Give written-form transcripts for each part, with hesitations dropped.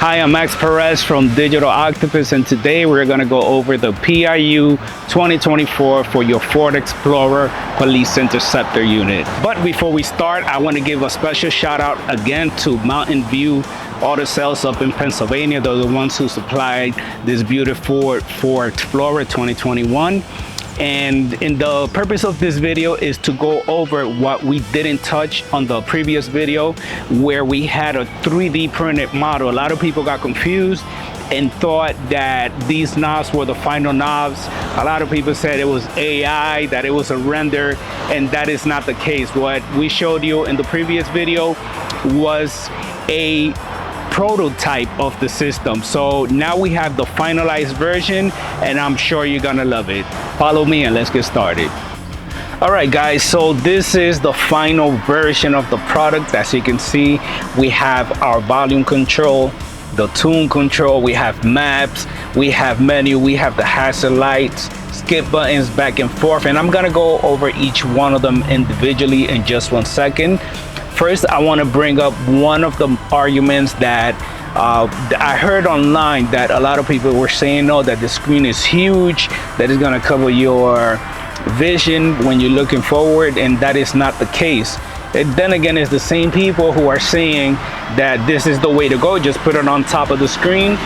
Hi, I'm Max Perez from Digital Octopus, and today we're going to go over the PIU 2024 for your Ford Explorer Police Interceptor unit. But before we start, I want to give a special shout out again to Mountain View Auto Sales up in Pennsylvania. They're the ones who supplied this beautiful Ford Explorer 2021. And the purpose of this video is to go over what we didn't touch on the previous video, where we had a 3D printed model. A lot of people got confused and thought that these knobs were the final knobs. A lot of people said it was AI, that it was a render, and that is not the case. What we showed you in the previous video was a prototype of the system. So now we have the finalized version, and I'm sure you're gonna love it. Follow me and let's get started. All right, guys, so this is the final version of the product. As you can see, we have our volume control, the tune control, we have maps, we have menu, we have the hazard lights, skip buttons back and forth, and I'm gonna go over each one of them individually in just 1 second. First, I want to bring up one of the arguments that I heard online, that a lot of people were saying, no, that the screen is huge, that it's going to cover your vision when you're looking forward, and that is not the case. And then again, it's the same people who are saying that this is the way to go, just put it on top of the screen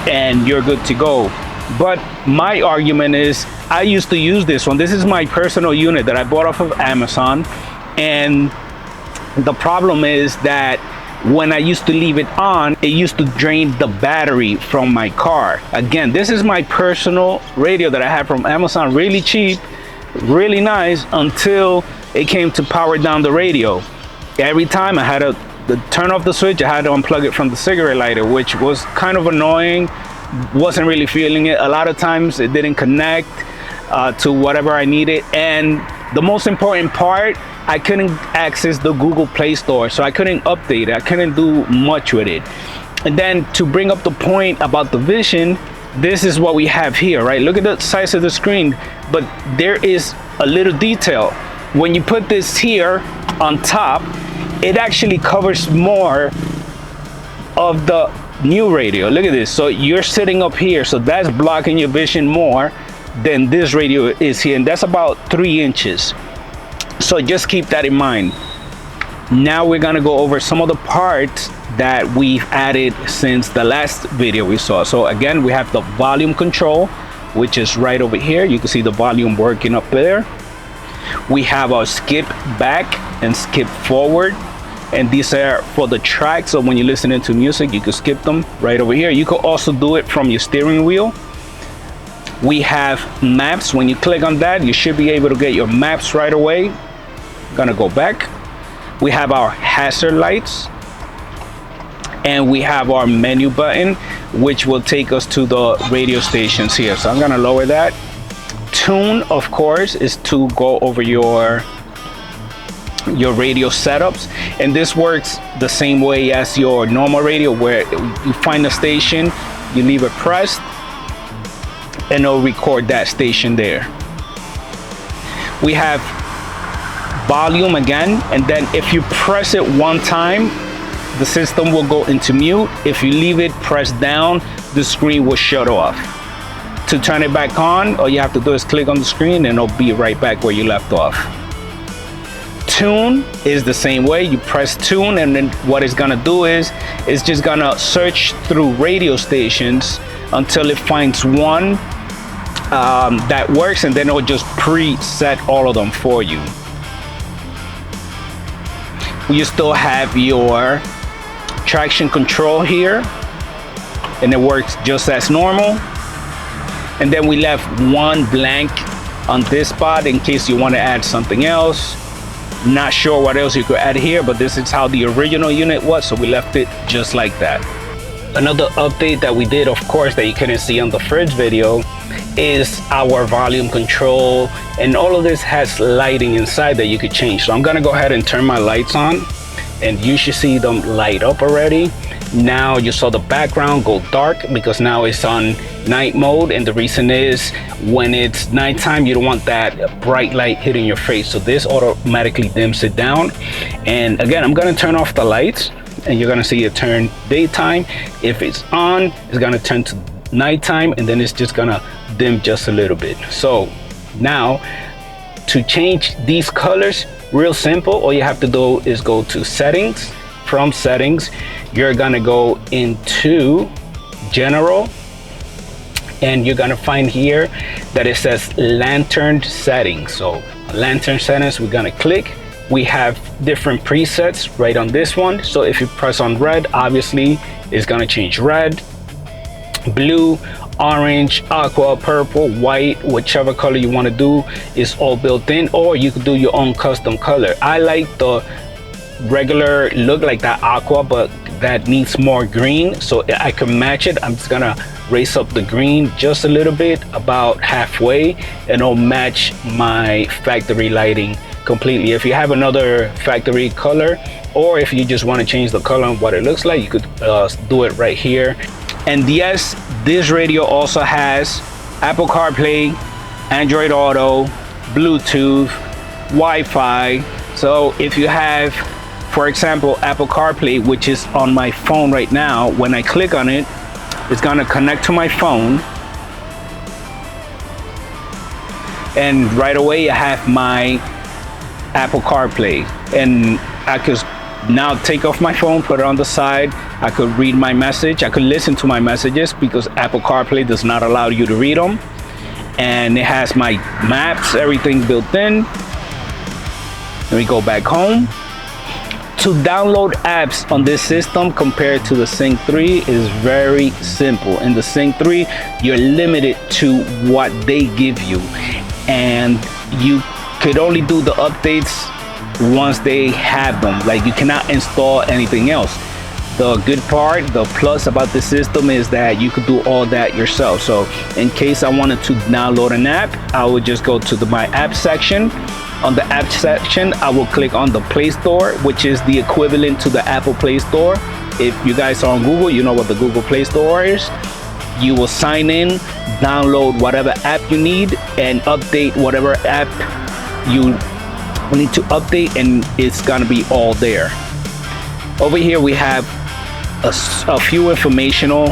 and you're good to go. But my argument is, I used to use this one. This is my personal unit that I bought off of Amazon, and the problem is that when I used to leave it on, it used to drain the battery from my car. Again, this is my personal radio that I had from Amazon, really cheap, really nice, until it came to power down the radio. Every time I had to turn off the switch, I had to unplug it from the cigarette lighter, which was kind of annoying. Wasn't really feeling it. A lot of times it didn't connect to whatever I needed. And the most important part, I couldn't access the Google Play Store, so I couldn't update it. I couldn't do much with it. And then to bring up the point about the vision, this is what we have here, right? Look at the size of the screen, but there is a little detail. When you put this here on top, it actually covers more of the new radio. Look at this. So you're sitting up here, so that's blocking your vision more than this radio is here, and that's about 3 inches. So just keep that in mind. Now we're gonna go over some of the parts that we've added since the last video we saw. So again, we have the volume control, which is right over here. You can see the volume working up there. We have our skip back and skip forward, and these are for the track. So when you're listening to music, you can skip them right over here. You can also do it from your steering wheel. We have maps. When you click on that, you should be able to get your maps right away. Gonna go back. We have our hazard lights, and we have our menu button, which will take us to the radio stations here. So I'm gonna lower that. Tune, of course, is to go over your radio setups, and this works the same way as your normal radio, where you find a station, you leave it pressed, and it'll record that station there. We have volume again, and then if you press it one time, the system will go into mute. If you leave it pressed down, the screen will shut off. To turn it back on, all you have to do is click on the screen and it'll be right back where you left off. Tune is the same way. You press tune, and then what it's gonna do is it's just gonna search through radio stations until it finds one that works, and then it'll just preset all of them for you. You still have your traction control here, and it works just as normal. And then we left one blank on this spot in case you want to add something else. Not sure what else you could add here, but this is how the original unit was, so we left it just like that. Another update that we did, of course, that you couldn't see on the first video, is our volume control, and all of this has lighting inside that you could change. So I'm gonna go ahead and turn my lights on, and you should see them light up already. Now you saw the background go dark because now it's on night mode, and the reason is when it's nighttime you don't want that bright light hitting your face, so this automatically dims it down. And again, I'm gonna turn off the lights and you're gonna see it turn daytime. If it's on, it's gonna turn to nighttime, and then it's just gonna dim just a little bit. So now to change these colors, real simple. All you have to do is go to settings. From settings, you're gonna go into general, and you're gonna find here that it says lantern settings. So lantern settings, we're gonna click. We have different presets right on this one. So if you press on red, obviously it's gonna change red, blue, orange, aqua, purple, white, whichever color you want to do is all built in, or you could do your own custom color. I like the regular look like that aqua, but that needs more green, so I can match it. I'm just gonna raise up the green just a little bit, about halfway, and it'll match my factory lighting completely. If you have another factory color, or if you just want to change the color and what it looks like, you could do it right here. And yes, this radio also has Apple CarPlay, Android Auto, Bluetooth, Wi-Fi. So if you have, for example, Apple CarPlay, which is on my phone right now, when I click on it, it's gonna connect to my phone. And right away I have my Apple CarPlay. And I could now take off my phone, put it on the side. I could read my message. I could listen to my messages because Apple CarPlay does not allow you to read them. And it has my maps, everything built in. Let me go back home. To download apps on this system compared to the Sync 3 is very simple. In the Sync 3, you're limited to what they give you. And you could only do the updates once they have them. Like, you cannot install anything else. The good part, the plus about the system is that you could do all that yourself. So in case I wanted to download an app, I would just go to my app section. On the app section, I will click on the Play Store, which is the equivalent to the Apple Play Store. If you guys are on Google, you know what the Google Play Store is. You will sign in, download whatever app you need, and update whatever app you need to update, and it's gonna be all there. Over here we have a few informational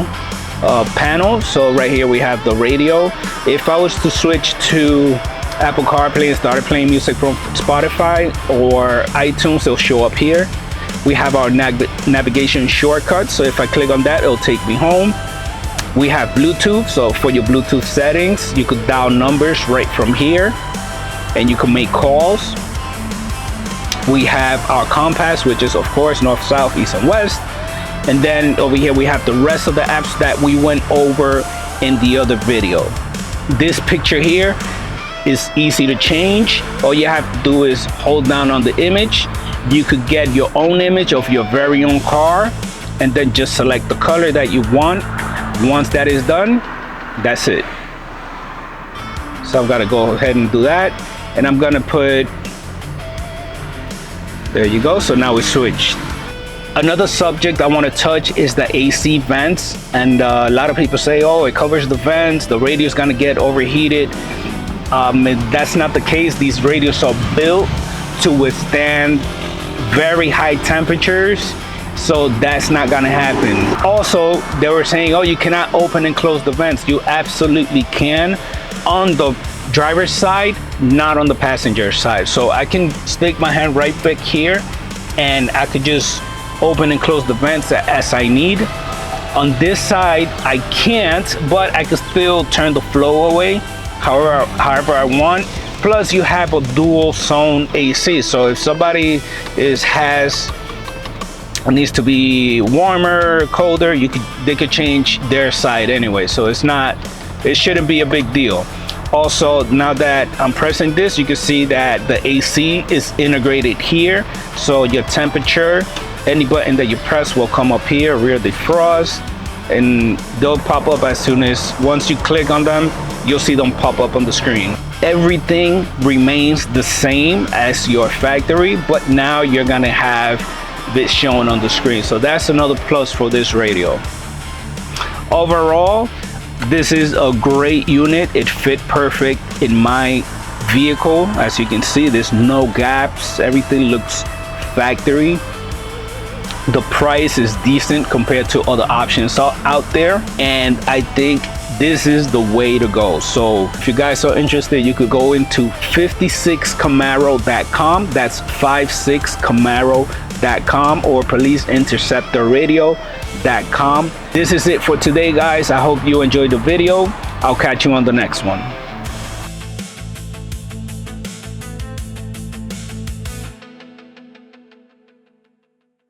panels. So right here we have the radio. If I was to switch to Apple CarPlay and started playing music from Spotify or iTunes, it'll show up here. We have our navigation shortcuts. So if I click on that, it'll take me home. We have Bluetooth. So for your Bluetooth settings, you could dial numbers right from here, and you can make calls. We have our compass, which is of course north, south, east, and west. And then over here we have the rest of the apps that we went over in the other video. This picture here is easy to change. All you have to do is hold down on the image. You could get your own image of your very own car, and then just select the color that you want. Once that is done, that's it. So I've got to go ahead and do that, and I'm gonna put, there you go. So now we switched. Another subject I want to touch is the AC vents, and a lot of people say, oh, it covers the vents, the radio is gonna get overheated. That's not the case. These radios are built to withstand very high temperatures, so that's not gonna happen. Also, they were saying, oh, you cannot open and close the vents. You absolutely can on the driver's side, not on the passenger side. So I can stick my hand right back here, and I could just open and close the vents as I need. On this side, I can't, but I can still turn the flow away however I want. Plus, you have a dual zone AC, so if somebody needs to be warmer, colder, they could change their side anyway. So it shouldn't be a big deal. Also, now that I'm pressing this, you can see that the AC is integrated here. So your temperature, any button that you press will come up here, rear defrost, and they'll pop up as soon as, once you click on them, you'll see them pop up on the screen. Everything remains the same as your factory, but now you're gonna have this shown on the screen. So that's another plus for this radio. Overall, this is a great unit. It fit perfect in my vehicle. As you can see, there's no gaps. Everything looks factory. The price is decent compared to other options out there, and I think this is the way to go. So if you guys are interested, you could go into 56camaro.com. that's 56camaro.com, or policeinterceptorradio.com. This is it for today, guys. I hope you enjoyed the video. I'll catch you on the next one.